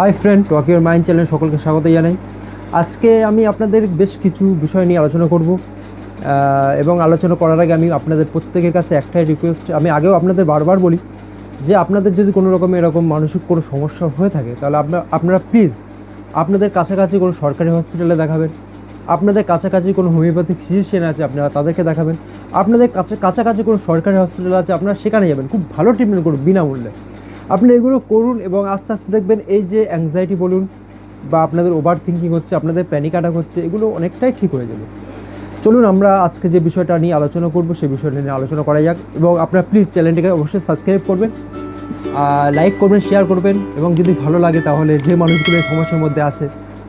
Hi friend, talk your mind চ্যানেলে সকলকে স্বাগত জানাই। আজকে আমি আপনাদের বেশ কিছু বিষয় নিয়ে আলোচনা করব এবং আলোচনা করার আগে আমি আপনাদের প্রত্যেকের কাছে একটাই রিকোয়েস্ট, আমি আগেও আপনাদের বারবার বলি যে আপনাদের যদি কোনো রকম এরকম মানসিক কোনো সমস্যা হয়ে থাকে তাহলে আপনারা প্লিজ আপনাদের কাছাকাছি কোনো সরকারি হসপিটালে দেখাবেন। আপনাদের কাছাকাছি কোনো হোমিওপ্যাথি ফিজিশিয়ান আছে, আপনারা তাদেরকে দেখাবেন। আপনাদের কাছাকাছি কোনো সরকারি হসপিটাল আছে, আপনারা সেখানে যাবেন, খুব ভালো ট্রিটমেন্ট করুন বিনামূল্যে। আপনি এগুলো করুন এবং আস্তে আস্তে দেখবেন এই যে অ্যাংজাইটি বলুন বা আপনাদের ওভার থিঙ্কিং হচ্ছে, আপনাদের প্যানিক অ্যাটাক হচ্ছে, এগুলো অনেকটাই ঠিক হয়ে যাবে। চলুন আমরা আজকে যে বিষয়টা নিয়ে আলোচনা করব সেই বিষয়টা নিয়ে আলোচনা করা যাক। এবং আপনারা প্লিজ চ্যানেলটিকে অবশ্যই সাবস্ক্রাইব করবেন, লাইক করবেন, শেয়ার করবেন এবং যদি ভালো লাগে তাহলে যে মানুষগুলো এই সমস্যার মধ্যে আছে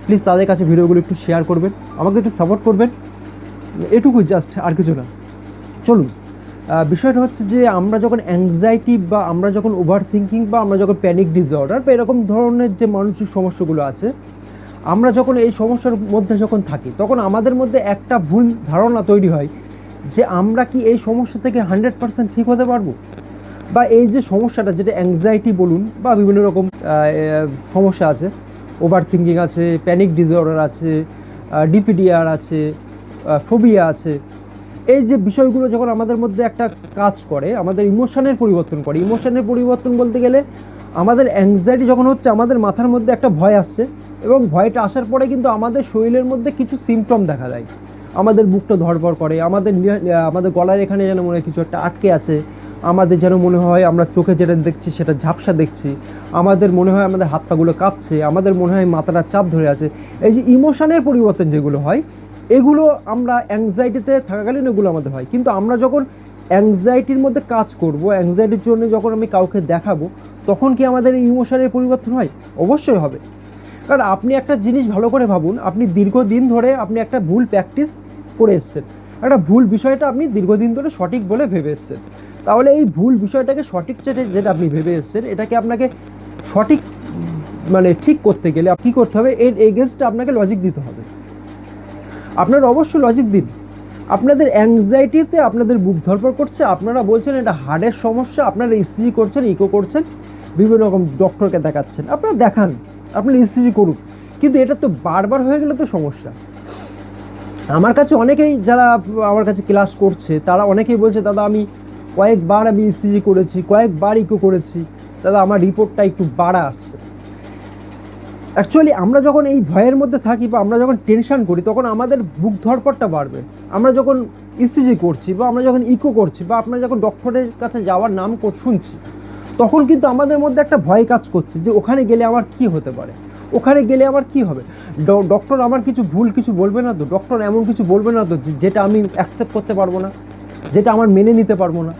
প্লিজ তাদের কাছে ভিডিওগুলো একটু শেয়ার করবেন, আমাকে একটু সাপোর্ট করবেন, এটুকুই, জাস্ট আর কিছু না। চলুন, বিষয়টা হচ্ছে যে আমরা যখন অ্যাংজাইটি বা আমরা যখন ওভার থিঙ্কিং বা আমরা যখন প্যানিক ডিসঅর্ডার বা এরকম ধরনের যে মানসিক সমস্যাগুলো আছে, আমরা যখন এই সমস্যার মধ্যে যখন থাকি তখন আমাদের মধ্যে একটা ভুল ধারণা তৈরি হয় যে আমরা কি এই সমস্যা থেকে 100% ঠিক হতে পারবো, বা এই যে সমস্যাটা যেটা অ্যাংজাইটি বলুন বা বিভিন্ন রকম সমস্যা আছে, ওভার থিঙ্কিং আছে, প্যানিক ডিসঅর্ডার আছে, ডিপিডিআর আছে, ফোবিয়া আছে, এই যে বিষয়গুলো যখন আমাদের মধ্যে একটা কাজ করে, আমাদের ইমোশনের পরিবর্তন করে। ইমোশনের পরিবর্তন বলতে গেলে আমাদের অ্যাংজাইটি যখন হচ্ছে, আমাদের মাথার মধ্যে একটা ভয় আসছে এবং ভয়টা আসার পরে কিন্তু আমাদের শরীরের মধ্যে কিছু সিমটম দেখা দেয়। আমাদের বুকটা ধড়ফড় করে, আমাদের গলার এখানে যেন মনে হয় কিছু একটা আটকে আছে, আমাদের যেন মনে হয় আমরা চোখে যেটা দেখছি সেটা ঝাপসা দেখছি, আমাদের মনে হয় আমাদের হাত পাগুলো কাঁপছে, আমাদের মনে হয় মাথাটা চাপ ধরে আছে। এই যে ইমোশনের পরিবর্তন যেগুলো হয়, এগুলো আমরা অ্যাংজাইটিতে থাকাকালীন এগুলো আমাদের হয়। কিন্তু আমরা যখন অ্যাংজাইটির মধ্যে কাজ করব, অ্যাংজাইটির জন্য যখন আমি কাউকে দেখাবো, তখন কি আমাদের এই ইমোশনের পরিবর্তন হয়? অবশ্যই হবে। কারণ আপনি একটা জিনিস ভালো করে ভাবুন, আপনি দীর্ঘদিন ধরে আপনি একটা ভুল প্র্যাকটিস করে এসছেন, একটা ভুল বিষয়টা আপনি দীর্ঘদিন ধরে সঠিক বলে ভেবে এসছেন। তাহলে এই ভুল বিষয়টাকে সঠিক যেটা আপনি ভেবে এসছেন, এটাকে আপনাকে সঠিক মানে ঠিক করতে গেলে কী করতে হবে, এর এগেনস্টে আপনাকে লজিক দিতে হবে। আপনারা অবশ্যই লজিক দিন। আপনাদের অ্যাংজাইটিতে আপনাদের বুক ধরপড় করছে, আপনারা বলছেন এটা হার্টের সমস্যা, আপনারা ইসিজি করছেন, ইকো করছেন, বিভিন্ন রকম ডক্টরকে দেখাচ্ছেন, আপনারা দেখান, আপনারা ইসিজি করুন, কিন্তু এটা তো বারবার হয়ে গেলে তো সমস্যা। আমার কাছে অনেকেই যারা আমার কাছে ক্লাস করছে তারা অনেকেই বলছে, দাদা আমি কয়েকবার ইসিজি করেছি, কয়েকবার ইকো করেছি, দাদা আমার রিপোর্টটা একটু বাড়া আসছে। অ্যাকচুয়ালি আমরা যখন এই ভয়ের মধ্যে থাকি বা আমরা যখন টেনশন করি তখন আমাদের বুক ধড়পড়টা বাড়বে। আমরা যখন ইসিজি করছি বা আমরা যখন ইকো করছি বা আমরা যখন ডক্টরের কাছে যাওয়ার নাম শুনছি, তখন কিন্তু আমাদের মধ্যে একটা ভয় কাজ করছে যে ওখানে গেলে আমার কি হতে পারে, ওখানে গেলে আমার কি হবে, ডক্টর আমার কিছু বলবে না তো, ডক্টর এমন কিছু বলবে না তো যেটা আমি অ্যাকসেপ্ট করতে পারবো না, যেটা আমার মেনে নিতে পারবো না,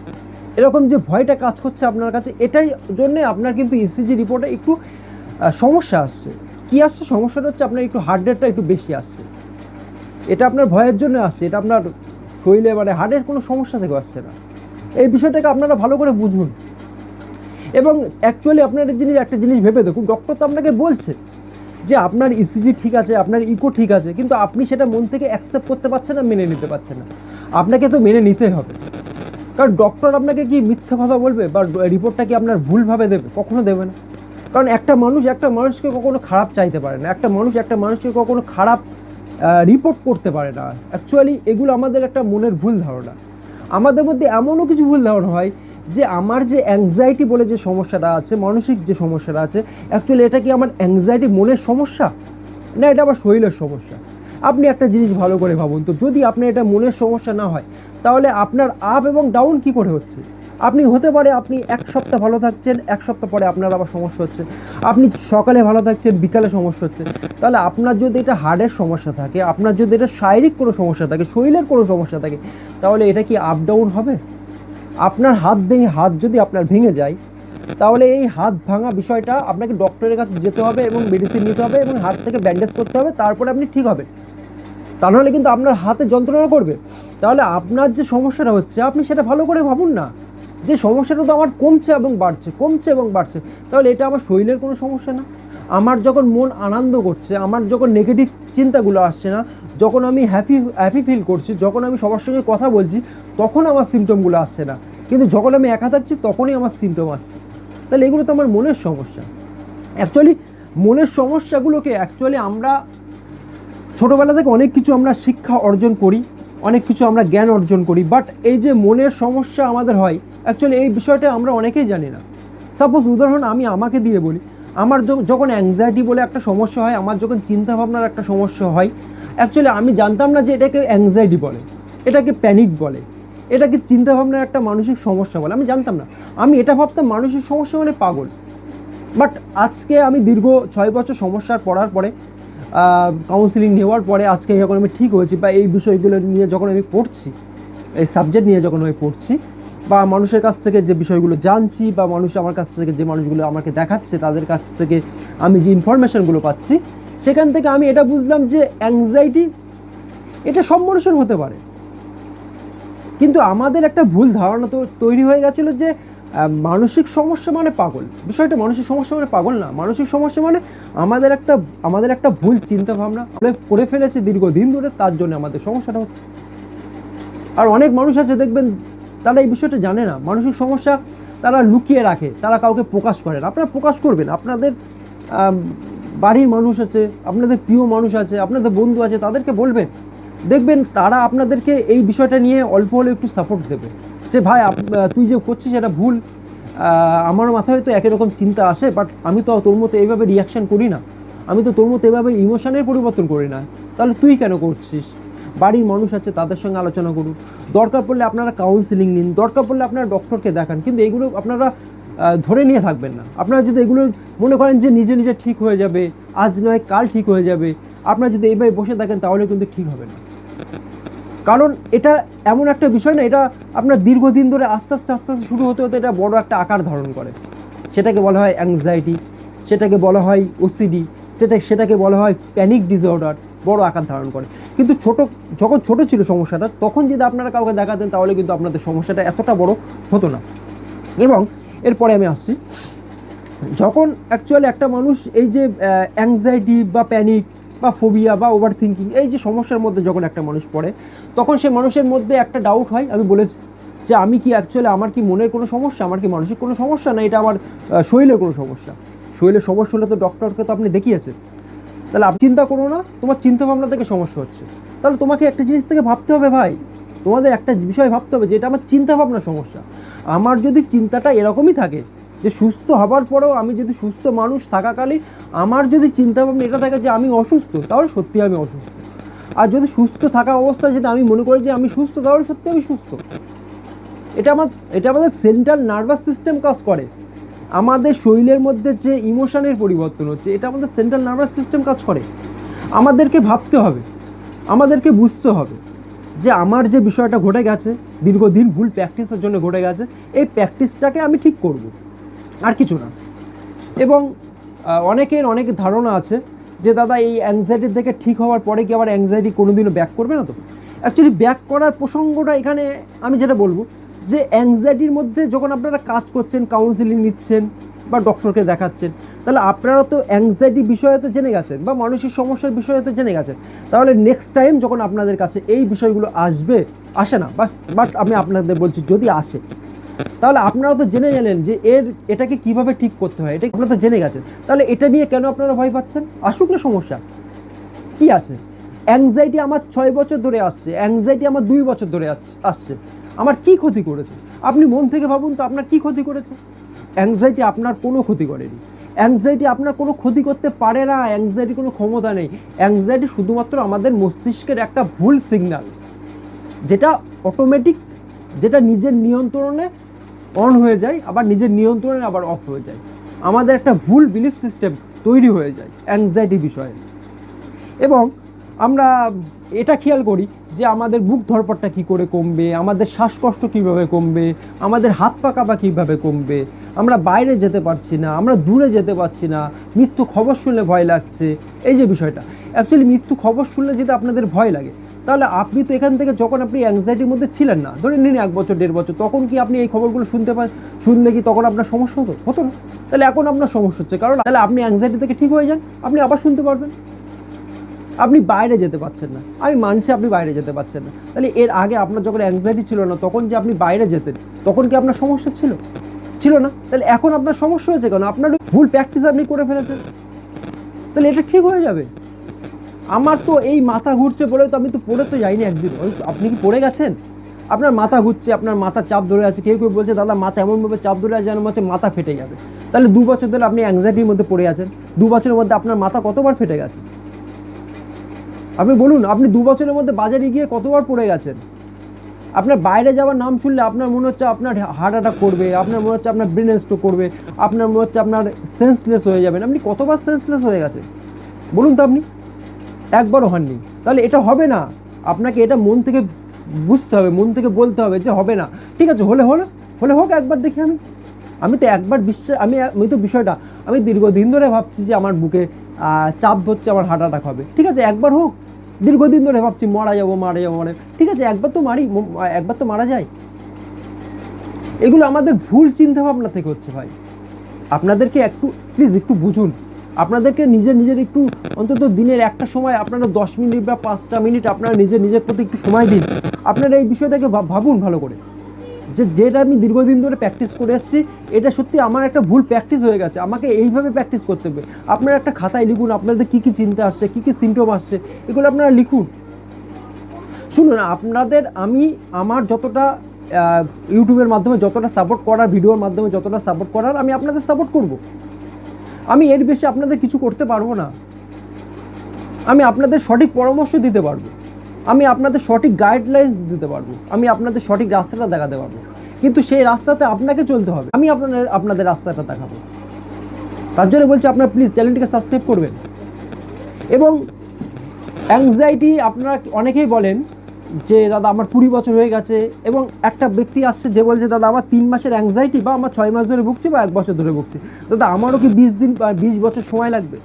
এরকম যে ভয়টা কাজ করছে আপনার কাছে, এটাই জন্যে আপনার কিন্তু ইসিজি রিপোর্টে একটু সমস্যা আসছে। কী আসছে? সমস্যাটা হচ্ছে আপনার একটু হার্ট রেটটা একটু বেশি আসছে। এটা আপনার ভয়ের জন্য আসছে, এটা আপনার শরীরে মানে হার্টের কোনো সমস্যা থেকে আসছে না। এই বিষয়টাকে আপনারা ভালো করে বুঝুন। এবং অ্যাকচুয়ালি আপনার একটা জিনিস ভেবে দেখুন, ডক্টর তো আপনাকে বলছে যে আপনার ইসিজি ঠিক আছে, আপনার ইকো ঠিক আছে, কিন্তু আপনি সেটা মন থেকে অ্যাকসেপ্ট করতে পারছেন না, মেনে নিতে পারছেন না। আপনাকে তো মেনে নিতেই হবে, কারণ ডক্টর আপনাকে কি মিথ্যা কথা বলবে বা রিপোর্টটা কি আপনার ভুলভাবে দেবে? কখনো দেবে না। কারণ একটা মানুষকে কখনো খারাপ চাইতে পারে না, একটা মানুষকে কখনো খারাপ রিপোর্ট করতে পারে না। অ্যাকচুয়ালি এগুলো আমাদের একটা মনের ভুল ধারণা। আমাদের মধ্যে এমনও কিছু ভুল ধারণা হয় যে আমার যে অ্যাংজাইটি বলে যে সমস্যাটা আছে, মানসিক যে সমস্যাটা আছে, অ্যাকচুয়ালি এটা কি আমার অ্যাংজাইটি মনের সমস্যা, না এটা আমার শরীরের সমস্যা? আপনি একটা জিনিস ভালো করে ভাবুন তো, যদি আপনার এটা মনের সমস্যা না হয় তাহলে আপনার আপ এবং ডাউন কি করে হচ্ছে? আপনি হতে পারে আপনি এক সপ্তাহ ভালো থাকছেন, এক সপ্তাহ পরে আপনার আবার সমস্যা হচ্ছে, আপনি সকালে ভালো থাকছেন, বিকালে সমস্যা হচ্ছে। তাহলে আপনার যদি এটা হার্টের সমস্যা থাকে, আপনার যদি এটা শারীরিক কোনো সমস্যা থাকে, শরীরের কোনো সমস্যা থাকে, তাহলে এটা কি আপ ডাউন হবে? আপনার হাত যদি আপনার ভেঙে যায়, তাহলে এই হাত ভাঙা বিষয়টা আপনাকে ডক্টরের কাছে যেতে হবে এবং মেডিসিন নিতে হবে এবং হাত থেকে ব্যান্ডেজ করতে হবে, তারপরে আপনি ঠিক হবেন। তা নাহলে কিন্তু আপনার হাতে যন্ত্রণা করবে। তাহলে আপনার যে সমস্যাটা হচ্ছে আপনি সেটা ভালো করে ভাবুন না, যে সমস্যাটা তো আমার কমছে এবং বাড়ছে, তাহলে এটা আমার শরীরের কোনো সমস্যা না। আমার যখন মন আনন্দ করছে, আমার যখন নেগেটিভ চিন্তাগুলো আসছে না, যখন আমি হ্যাপি ফিল করছি, যখন আমি সবার সঙ্গে কথা বলছি, তখন আমার সিমটমগুলো আসছে না। কিন্তু যখন আমি একা থাকছি তখনই আমার সিমটম আসছে। তাহলে এগুলো তো আমার মনের সমস্যা। অ্যাকচুয়ালি মনের সমস্যাগুলোকে অ্যাকচুয়ালি আমরা ছোটোবেলা থেকে অনেক কিছু আমরা শিক্ষা অর্জন করি, অনেক কিছু আমরা জ্ঞান অর্জন করি, বাট এই যে মনের সমস্যা আমাদের হয় অ্যাকচুয়ালি এই বিষয়টা আমরা অনেকেই জানি না। সাপোজ উদাহরণ আমি আমাকে দিয়ে বলি, আমার যখন অ্যাংজাইটি বলে একটা সমস্যা হয়, আমার যখন চিন্তাভাবনার একটা সমস্যা হয়, অ্যাকচুয়ালি আমি জানতাম না যে এটাকে অ্যাংজাইটি বলে, এটাকে প্যানিক বলে, এটাকে চিন্তাভাবনার একটা মানসিক সমস্যা বলে। আমি জানতাম না, আমি এটা ভাবতাম মানসিক সমস্যা মানে পাগল। বাট আজকে আমি দীর্ঘ 6 বছর সমস্যার পড়ার পরে, কাউন্সিলিং নেওয়ার পরে আজকে যখন আমি ঠিক হয়েছি, বা এই বিষয়গুলো নিয়ে যখন আমি পড়ছি, এই সাবজেক্ট নিয়ে যখন আমি পড়ছি, বা মানুষের কাছ থেকে যে বিষয়গুলো জানছি, বা মানুষ আমার কাছ থেকে যে মানুষগুলো আমাকে দেখাচ্ছে তাদের কাছ থেকে আমি যে ইনফরমেশানগুলো পাচ্ছি, সেখান থেকে আমি এটা বুঝলাম যে অ্যাংজাইটি এটা সব মানুষের হতে পারে। কিন্তু আমাদের একটা ভুল ধারণা তো তৈরি হয়ে গেছিলো যে মানসিক সমস্যা মানে পাগল। বিষয়টা মানসিক সমস্যা মানে পাগল না, মানসিক সমস্যা মানে আমাদের একটা ভুল চিন্তাভাবনা আমরা করে ফেলেছি দীর্ঘদিন ধরে, তার জন্য আমাদের সমস্যাটা হচ্ছে। আর অনেক মানুষ আছে দেখবেন তারা এই বিষয়টা জানে না, মানসিক সমস্যা তারা লুকিয়ে রাখে, তারা কাউকে প্রকাশ করে না। আপনারা প্রকাশ করবেন, আপনাদের বাড়ির মানুষ আছে, আপনাদের প্রিয় মানুষ আছে, আপনাদের বন্ধু আছে, তাদেরকে বলবেন, দেখবেন তারা আপনাদেরকে এই বিষয়টা নিয়ে অল্প হলেও একটু সাপোর্ট দেবে, যে ভাই তুই যে করছিস এটা ভুল, আমার মাথায় হয়তো একই রকম চিন্তা আসে, বাট আমি তো তোর মতো এইভাবে রিয়াকশান করি না, আমি তো তোর মতো এভাবে ইমোশনের পরিবর্তন করি না, তাহলে তুই কেন করছিস? বাড়ির মানুষ আছে, তাদের সঙ্গে আলোচনা করুন, দরকার পড়লে আপনারা কাউন্সিলিং নিন, দরকার পড়লে আপনারা ডক্টরকে দেখান। কিন্তু এইগুলো আপনারা ধরে নিয়ে থাকবেন না। আপনারা যদি এগুলো মনে করেন যে নিজে নিজে ঠিক হয়ে যাবে, আজ নয় কাল ঠিক হয়ে যাবে, আপনারা যদি এইভাবে বসে থাকেন তাহলে কিন্তু ঠিক হবে না। কারণ এটা এমন একটা বিষয় না, এটা আপনার দীর্ঘদিন ধরে আস্তে আস্তে আস্তে আস্তে শুরু হতে হতে এটা বড় একটা আকার ধারণ করে। সেটাকে বলা হয় অ্যাংজাইটি, সেটাকে বলা হয় ওসিডি, সেটাকে বলা হয় প্যানিক ডিসঅর্ডার, বড় আকার ধারণ করে। কিন্তু যখন ছোট ছিল সমস্যাটা, তখন যদি আপনারা কাউকে দেখাতেন তাহলে কিন্তু আপনাদের সমস্যাটা এতটা বড় হতো না। এবং এরপরে আমি আসছি, যখন অ্যাকচুয়ালি একটা মানুষ এই যে অ্যাংজাইটি বা প্যানিক বা ফোবিয়া বা ওভার থিঙ্কিং, এই যে সমস্যার মধ্যে যখন একটা মানুষ পড়ে, তখন সে মানুষের মধ্যে একটা ডাউট হয়, আমি বলেছি যে আমি কি অ্যাকচুয়ালি আমার কি মনের কোনো সমস্যা, আমার কি মানসিক কোনো সমস্যা, না এটা আমার শরীরের কোনো সমস্যা। শরীরের সমস্যা হলে তো ডক্টরকে তো আপনি দেখিয়েছেন, তাহলে আপনি চিন্তা করো না তোমার চিন্তাভাবনা থেকে সমস্যা হচ্ছে, তাহলে তোমাকে একটা জিনিস থেকে ভাবতে হবে ভাই, তোমাদের একটা বিষয় ভাবতে হবে যে এটা আমার চিন্তাভাবনার সমস্যা। আমার যদি চিন্তাটা এরকমই থাকে যে সুস্থ হবার পরেও আমি যদি সুস্থ মানুষ থাকাকালীন আমার যদি চিন্তাভাবনা এটা থাকে যে আমি অসুস্থ, তাহলে সত্যি আমি অসুস্থ। আর যদি সুস্থ থাকা অবস্থায় যদি আমি মনে করি যে আমি সুস্থ, তাহলে সত্যি আমি সুস্থ। এটা আমাদের সেন্ট্রাল নার্ভাস সিস্টেম কাজ করে। আমাদের শরীরের মধ্যে যে ইমোশনের পরিবর্তন হচ্ছে, এটা আমাদের সেন্ট্রাল নার্ভাস সিস্টেম কাজ করে। আমাদেরকে ভাবতে হবে, আমাদেরকে বুঝতে হবে যে আমার যে বিষয়টা ঘটে গেছে, দীর্ঘদিন ভুল প্র্যাকটিসের জন্য ঘটে গেছে, এই প্র্যাকটিসটাকে আমি ঠিক করব, আর কিছু না। এবং অনেকের অনেক ধারণা আছে যে দাদা এই অ্যাংজাইটি থেকে ঠিক হওয়ার পরে কি আবার অ্যাংজাইটি কোনোদিনও ব্যাক করবে না? তো অ্যাকচুয়ালি ব্যাক করার প্রসঙ্গটা এখানে আমি যেটা বলবো যে অ্যাংজাইটির মধ্যে যখন আপনারা কাজ করছেন, কাউন্সিলিং নিচ্ছেন বা ডক্টরকে দেখাচ্ছেন, তাহলে আপনারা তো অ্যাংজাইটি বিষয়ে তো জেনে গেছেন বা মানসিক সমস্যার বিষয়ে তো জেনে গেছেন। তাহলে নেক্সট টাইম যখন আপনাদের কাছে এই বিষয়গুলো আসে না, বাট আমি আপনাদের বলছি যদি আসে, তাহলে আপনারা তো জেনে গেলেন যে এটাকে কিভাবে ঠিক করতে হয়, এটা আপনারা তো জেনে গেছেন। তাহলে এটা নিয়ে কেন আপনারা ভয় পাচ্ছেন? আসুক না, সমস্যা কি আছে? অ্যাংজাইটি আমার 6 বছর ধরে আসছে, অ্যাংজাইটি আমার 2 বছর ধরে আসছে, আমার কি ক্ষতি করেছে? আপনি মন থেকে ভাবুন তো, আপনার কি ক্ষতি করেছে? অ্যাংজাইটি আপনার কোনো ক্ষতি করেনি, অ্যাংজাইটি আপনার কোনো ক্ষতি করতে পারে না, অ্যাংজাইটি কোনো ক্ষমতা নেই। অ্যাংজাইটি শুধুমাত্র আমাদের মস্তিষ্কের একটা ভুল সিগন্যাল, যেটা অটোমেটিক, যেটা নিজের নিয়ন্ত্রণে অন হয়ে যায়, আবার নিজের নিয়ন্ত্রণে আবার অফ হয়ে যায়। আমাদের একটা ভুল বিলিফ সিস্টেম তৈরি হয়ে যায় অ্যাংজাইটি বিষয়ে। এবং আমরা এটা খেয়াল করি যে আমাদের বুক ধড়পড়টা কী করে কমবে, আমাদের শ্বাসকষ্ট কীভাবে কমবে, আমাদের হাত পা কাঁপা কীভাবে কমবে, আমরা বাইরে যেতে পারছি না, আমরা দূরে যেতে পারছি না, মৃত্যু খবর শুনলে ভয় লাগছে। এই যে বিষয়টা, অ্যাকচুয়ালি মৃত্যু খবর শুনলে যদি আপনাদের ভয় লাগে, তাহলে আপনি তো এখান থেকে যখন আপনি অ্যাংজাইটির মধ্যে ছিলেন না, ধরে নিন 1 বছর 1.5 বছর, তখন কি আপনি এই খবরগুলো শুনলে কি তখন আপনার সমস্যা হতো না? তাহলে এখন আপনার সমস্যা হচ্ছে, কারণ তাহলে আপনি অ্যাংজাইটি থেকে ঠিক হয়ে যান, আপনি আবার শুনতে পারবেন। আপনি বাইরে যেতে পারছেন না, আমি মানছি আপনি বাইরে যেতে পারছেন না, তাহলে এর আগে আপনার যখন অ্যাংজাইটি ছিল না, তখন যে আপনি বাইরে যেতেন, তখন কি আপনার সমস্যা ছিল না? তাহলে এখন আপনার সমস্যা হয়েছে কেন? আপনার ভুল প্র্যাকটিস আপনি করে ফেলেছেন। তাহলে এটা ঠিক হয়ে যাবে। আমার তো এই মাথা ঘুরছে বলে তো আমি তো পড়ে তো যাইনি একদিন। ওই আপনি কি পড়ে গেছেন? আপনার মাথা ঘুরছে, আপনার মাথা চাপ ধরে আছে, কেউ কেউ বলছে দাদা মাথা এমনভাবে চাপ ধরে আছে যেন মনে হচ্ছে মাথা ফেটে যাবে। তাহলে 2 বছর ধরে আপনি অ্যাংজাইটির মধ্যে পড়ে আছেন, 2 বছরের মধ্যে আপনার মাথা কতবার ফেটে গেছে? আপনি বলুন, আপনি 2 বছরের মধ্যে বাজারে গিয়ে কতবার পড়ে গেছেন? আপনার বাইরে যাওয়ার নাম শুনলে আপনার মনে হচ্ছে আপনার হার্ট অ্যাটাক করবে, আপনার মনে হচ্ছে আপনার ব্রেন স্ট্রোক করবে, আপনার মনে হচ্ছে আপনার সেন্সলেস হয়ে যাবেন। আপনি কতবার সেন্সলেস হয়ে গেছেন বলুন তো? আপনি একবারও হননি। তাহলে এটা হবে না। আপনাকে এটা মন থেকে বুঝতে হবে, মন থেকে বলতে হবে যে হবে না। ঠিক আছে, হলে হোক, একবার দেখি। আমি তো একবার আমি তো বিষয়টা আমি দীর্ঘদিন ধরে ভাবছি যে আমার বুকে চাপ ধরছে, আমার হার্ট অ্যাটাক হবে। ঠিক আছে, একবার হোক। দীর্ঘদিন ধরে ভাবছি মারা যাবো মানে ঠিক আছে, একবার তো মারা যায়। এগুলো আমাদের ভুল চিন্তা ভাবনা থেকে হচ্ছে ভাই। আপনাদেরকে প্লিজ একটু বুঝুন। আপনাদেরকে নিজের একটু অন্তত দিনের একটা সময় আপনারা 10 মিনিট বা 5টা মিনিট আপনারা নিজের প্রতি একটু সময় দিন। আপনারা এই বিষয়টাকে ভাবুন ভালো করে, যেটা আমি দীর্ঘদিন ধরে প্র্যাকটিস করে এসেছি, এটা সত্যি আমার একটা ভুল প্র্যাকটিস হয়ে গেছে। আমাকে এইভাবে প্র্যাকটিস করতে হবে। আপনারা একটা খাতায় লিখুন আপনাদের কী কী চিন্তা আসছে, কী কী সিমটম আসছে, এগুলো আপনারা লিখুন। শুনুন, আমার যতটা ইউটিউবের মাধ্যমে যতটা সাপোর্ট করার, ভিডিওর মাধ্যমে যতটা সাপোর্ট করার, আমি আপনাদের সাপোর্ট করব। আমি এর বেশি আপনাদের কিছু করতে পারবো না। আমি আপনাদের সঠিক পরামর্শ দিতে পারবো, আমি আপনাদের সঠিক গাইডলাইন্স দিতে পারবো, আমি আপনাদের সঠিক রাস্তাটা দেখাতে পারবো, কিন্তু সেই রাস্তাতে আপনাকে চলতে হবে। আমি আপনাদের রাস্তাটা দেখাবো। তার জন্য বলছি আপনারা প্লিজ চ্যানেলটিকে সাবস্ক্রাইব করবেন। এবং অ্যাংজাইটি, আপনারা অনেকেই বলেন যে দাদা আমার 20 বছর হয়ে গেছে, এবং একটা ব্যক্তি আসছে যে বলছে দাদা আমার 3 মাসের অ্যাংজাইটি, বা আমার 6 মাস ধরে ভুগছি, বা 1 বছর ধরে ভুগছি। দাদা আমারও কি 20 দিন বা 20 বছর সময় লাগবে?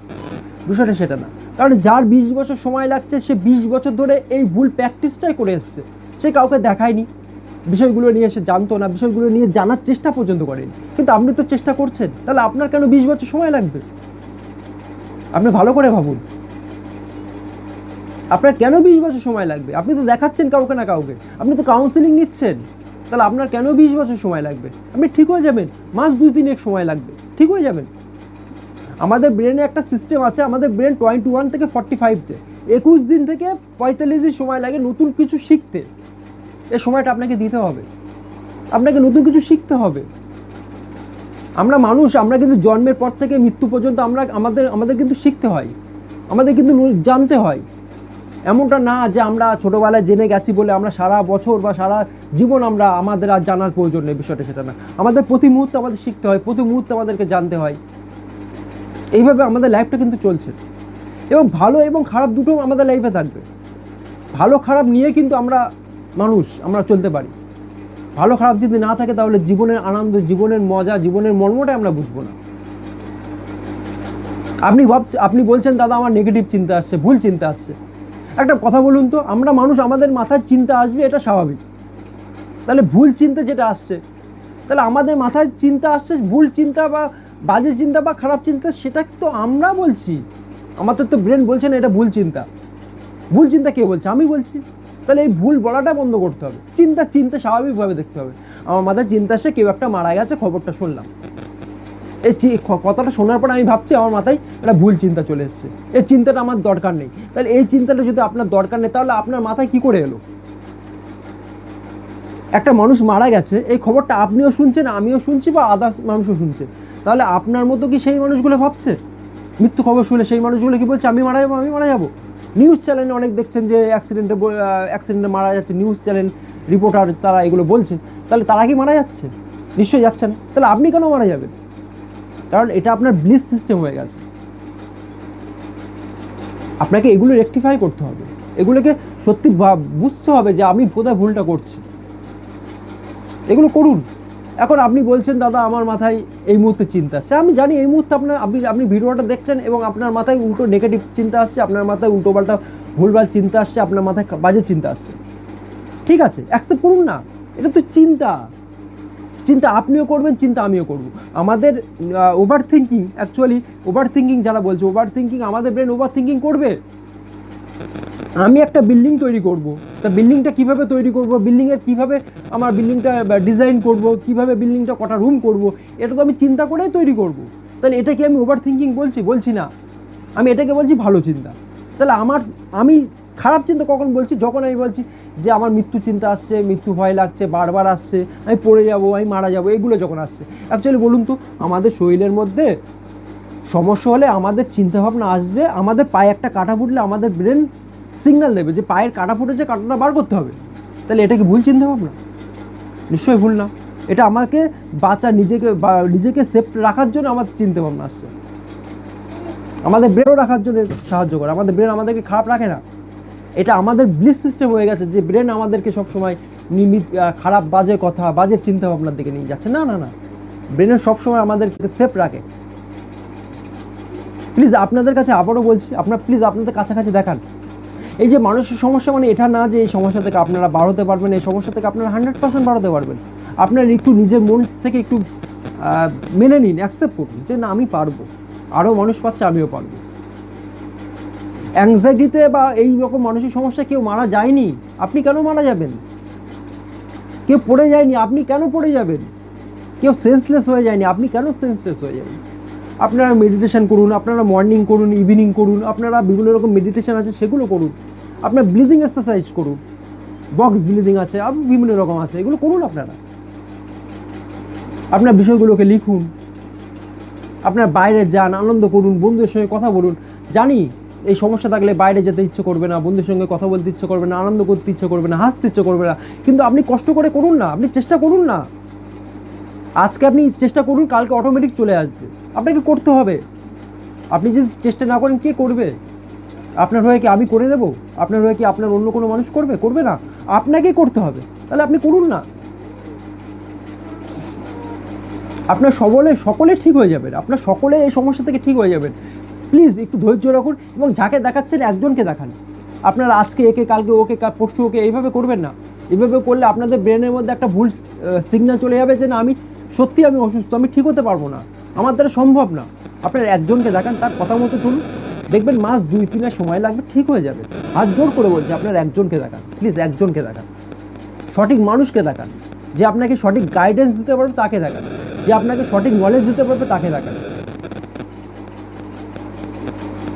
বিষয়টা সেটা না। কারণ যার 20 বছর সময় লাগছে, সে 20 বছর ধরে এই ভুল প্র্যাকটিসটাই করে এসছে। সে কাউকে দেখায়নি, বিষয়গুলো নিয়ে সে জানতো না, বিষয়গুলো নিয়ে জানার চেষ্টা পর্যন্ত করেনি। কিন্তু আপনি তো চেষ্টা করছেন, তাহলে আপনার কেন 20 বছর সময় লাগবে? আপনি ভালো করে ভাবুন, আপনার কেন 20 বছর সময় লাগবে? আপনি তো দেখাচ্ছেন কাউকে না কাউকে, আপনি তো কাউন্সিলিং নিচ্ছেন, তাহলে আপনার কেন 20 বছর সময় লাগবে? আপনি ঠিক হয়ে যাবেন, মাস 2-3 সময় লাগবে, ঠিক হয়ে যাবেন। আমাদের ব্রেনে একটা সিস্টেম আছে, আমাদের ব্রেন 21 থেকে 45-তে 21 দিন থেকে 45 দিন সময় লাগে নতুন কিছু শিখতে। এই সময়টা আপনাকে দিতে হবে, আপনাকে নতুন কিছু শিখতে হবে। আমরা মানুষ, আমরা কিন্তু জন্মের পর থেকে মৃত্যু পর্যন্ত আমাদের কিন্তু শিখতে হয়, আমাদের কিন্তু জানতে হয়। এমনটা না যে আমরা ছোটোবেলায় জেনে গেছি বলে আমরা সারা বছর বা সারা জীবন আমাদের আর জানার প্রয়োজন নেই, বিষয়টা সেটা না। আমাদের প্রতি মুহূর্তে আমাদের শিখতে হয়, প্রতি মুহূর্তে আমাদেরকে জানতে হয়। এইভাবে আমাদের লাইফটা কিন্তু চলছে, এবং ভালো এবং খারাপ দুটো আমাদের লাইফে থাকবে। ভালো খারাপ নিয়ে কিন্তু আমরা চলতে পারি। ভালো খারাপ যদি না থাকে তাহলে জীবনের আনন্দ, জীবনের মজা, জীবনের মর্মটাই আমরা বুঝবো না। আপনি বলছেন দাদা আমার নেগেটিভ চিন্তা আসছে, ভুল চিন্তা আসছে। একটা কথা বলুন তো, আমরা মানুষ, আমাদের মাথায় চিন্তা আসবে, এটা স্বাভাবিক। তাহলে ভুল চিন্তা যেটা আসছে, তাহলে আমাদের মাথায় চিন্তা আসছে ভুল চিন্তা বা বাজে চিন্তা বা খারাপ চিন্তা, সেটা তো আমরা বলছি। আমাদের তো ব্রেন বলছে না এটা ভুল চিন্তা। ভুল চিন্তা কে বলছে? আমি বলছি। তাহলে এই ভুল বলাটা বন্ধ করতে হবে। চিন্তা স্বাভাবিকভাবে দেখতে হবে। আমার মাথায় চিন্তা আসছে কেউ একটা মারা গেছে, খবরটা শুনলাম, এই কথাটা শোনার পর আমি ভাবছি আমার মাথায় একটা ভুল চিন্তা চলে এসছে, এই চিন্তাটা আমার দরকার নেই। তাহলে এই চিন্তাটা যদি আপনার দরকার নেই, তাহলে আপনার মাথায় কি করে এলো? একটা মানুষ মারা গেছে, এই খবরটা আপনিও শুনছেন, আমিও শুনছি, বা আদার্স মানুষও শুনছে। তাহলে আপনার মতো কি সেই মানুষগুলো ভাবছে? মৃত্যু খবর শুনে সেই মানুষগুলো কি বলছে আমি মারা যাবো? নিউজ চ্যানেলে অনেক দেখছেন যে অ্যাক্সিডেন্টে মারা যাচ্ছে, নিউজ চ্যানেল রিপোর্টার তারা এগুলো বলছে। তাহলে তারা কি মারা যাচ্ছে? নিশ্চয়ই যাচ্ছে না। তাহলে আপনি কেন মারা যাবেন? কারণ এটা আপনার বিলিফ সিস্টেম হয়ে গেছে। আপনাকে এগুলো রেকটিফাই করতে হবে, এগুলোকে সত্যি বুঝতে হবে যে আমি কোথায় ভুলটা করছি। এগুলো করুন। এখন আপনি বলছেন দাদা আমার মাথায় এই মুহূর্তে চিন্তা আসছে। আমি জানি এই মুহূর্তে আপনি ভিডিওটা দেখছেন এবং আপনার মাথায় উল্টো নেগেটিভ চিন্তা আসছে, আপনার মাথায় উল্টো পাল্টা ভুলভাল চিন্তা আসছে, আপনার মাথায় বাজে চিন্তা আসছে। ঠিক আছে, অ্যাকসেপ্ট করুন না, এটা তো চিন্তা আপনিও করবেন, চিন্তা আমিও করব। আমাদের ওভার থিঙ্কিং যারা বলছে, আমাদের ব্রেন ওভার থিঙ্কিং করবে। আমি একটা বিল্ডিং তৈরি করব, তা বিল্ডিংটা কীভাবে তৈরি করব, কীভাবে আমার বিল্ডিংটা ডিজাইন করব, কীভাবে বিল্ডিংটা কটা রুম করব, এটা তো আমি চিন্তা করেই তৈরি করব। তাহলে এটা কি আমি ওভার থিঙ্কিং বলছি না? আমি এটাকে বলছি ভালো চিন্তা। তাহলে আমি খারাপ চিন্তা কখন বলছি? যখন আমি বলছি যে আমার মৃত্যু চিন্তা আসছে, মৃত্যু ভয় লাগছে, বারবার আসছে, আমি পড়ে যাব, আমি মারা যাব, এগুলো যখন আসছে। অ্যাকচুয়ালি বলুন তো, আমাদের শরীরের মধ্যে সমস্যা হলে আমাদের চিন্তাভাবনা আসবে, আমাদের পায়ে একটা কাঁটা ফুটলে আমাদের ব্রেন সিগন্যাল দেবে যে পায়ের কাঁটা ফুটেছে, কাঁটাটা বার করতে হবে। তাহলে এটা কি ভুল চিন্তাভাবনা? নিশ্চয়ই ভুল না। এটা আমাকে নিজেকে সেফ রাখার জন্য আমাদের চিন্তাভাবনা আসছে, আমাদের ব্রেনও রাখার জন্য সাহায্য করে। আমাদের ব্রেন আমাদেরকে খারাপ রাখে না। এটা আমাদের ব্লিস সিস্টেম হয়ে গেছে যে ব্রেন আমাদেরকে সবসময় খারাপ বাজে কথা, বাজে চিন্তাভাবনার দিকে নিয়ে যাচ্ছে। না না না, ব্রেনের সবসময় আমাদেরকে সেফ রাখে। প্লিজ আপনাদের কাছে আবারও বলছি, প্লিজ আপনাদের কাছাকাছি দেখান। এই যে মানুষের সমস্যা মানে এটা না যে এই সমস্যা থেকে আপনারা বার হতে পারবেন, এই সমস্যা থেকে আপনারা 100% বার হতে পারবেন। আপনারা একটু নিজের মন থেকে একটু মেনে নিন, অ্যাকসেপ্ট করুন যে না, আমি পারবো, আরও মানুষ পাচ্ছে, আমিও পারবো। অ্যাংজাইটিতে বা এই রকম মানসিক সমস্যা কেউ মারা যায়নি, আপনি কেন মারা যাবেন? কেউ পড়ে যায়নি, আপনি কেন পড়ে যাবেন? কেউ সেন্সলেস হয়ে যায়নি, আপনি কেন সেন্সলেস হয়ে যাবেন? আপনারা মেডিটেশন করুন, আপনারা মর্নিং করুন, ইভিনিং করুন, আপনারা বিভিন্ন রকম মেডিটেশন আছে সেগুলো করুন, আপনার ব্রিদিং এক্সারসাইজ করুন, বক্স ব্রিদিং আছে, বিভিন্ন রকম আছে, এগুলো করুন। আপনার বিষয়গুলোকে লিখুন, আপনার বাইরে যান, আনন্দ করুন, বন্ধুদের সঙ্গে কথা বলুন। জানি এই সমস্যা থাকলে বাইরে যেতে ইচ্ছে করবে না, বন্ধুদের সঙ্গে কথা বলতে ইচ্ছে করবে না, আনন্দ করতে ইচ্ছে করবে না, হাসতে ইচ্ছে করবে না, কিন্তু আপনি কষ্ট করে করুন না, আপনি চেষ্টা করুন না। আজকে আপনি চেষ্টা করুন, কালকে অটোমেটিক চলে আসবে। আপনাকে করতে হবে। আপনি যদি চেষ্টা না করেন কে করবে? আপনার হয়ে কি আমি করে দেবো? আপনার হয়ে কি আপনার অন্য কোনো মানুষ করবে? করবে না, আপনাকেই করতে হবে। তাহলে আপনি করুন না, আপনার সকলে ঠিক হয়ে যাবেন, আপনার সকলে এই সমস্যা থেকে ঠিক হয়ে যাবেন। প্লিজ একটু ধৈর্য রাখুন এবং যাকে দেখাচ্ছেন একজনকে দেখান। আপনারা আজকে একে, কালকে ওকে, পরশু ওকে, এইভাবে করবেন না। এইভাবে করলে আপনাদের ব্রেনের মধ্যে একটা ভুল সিগন্যাল চলে যাবে যে না, আমি অসুস্থ, আমি ঠিক হতে পারবো না, আমার দ্বারা সম্ভব না। আপনারা একজনকে দেখান, তার কথা মতো চলুন, দেখবেন মাস 2-3 সময় লাগবে, ঠিক হয়ে যাবে। হাত জোর করে বলছি, আপনারা একজনকে দেখান, প্লিজ একজনকে দেখান, সঠিক মানুষকে দেখান, যে আপনাকে সঠিক গাইডেন্স দিতে পারবে তাকে দেখান, যে আপনাকে সঠিক নলেজ দিতে পারবে তাকে দেখান।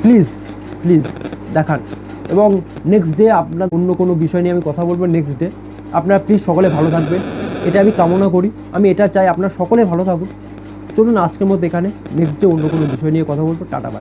প্লিজ প্লিজ দেখান। এবং নেক্সট ডে আপনার অন্য কোনো বিষয় নিয়ে আমি কথা বলবো নেক্সট ডে। আপনারা প্লিজ সকলে ভালো থাকবেন, এটা আমি কামনা করি, আমি এটা চাই আপনারা সকলে ভালো থাকুন। চলুন আজকের মধ্যে এখানে, নেক্সট ডে অন্য কোনো বিষয় নিয়ে কথা বলবো। Tata, by.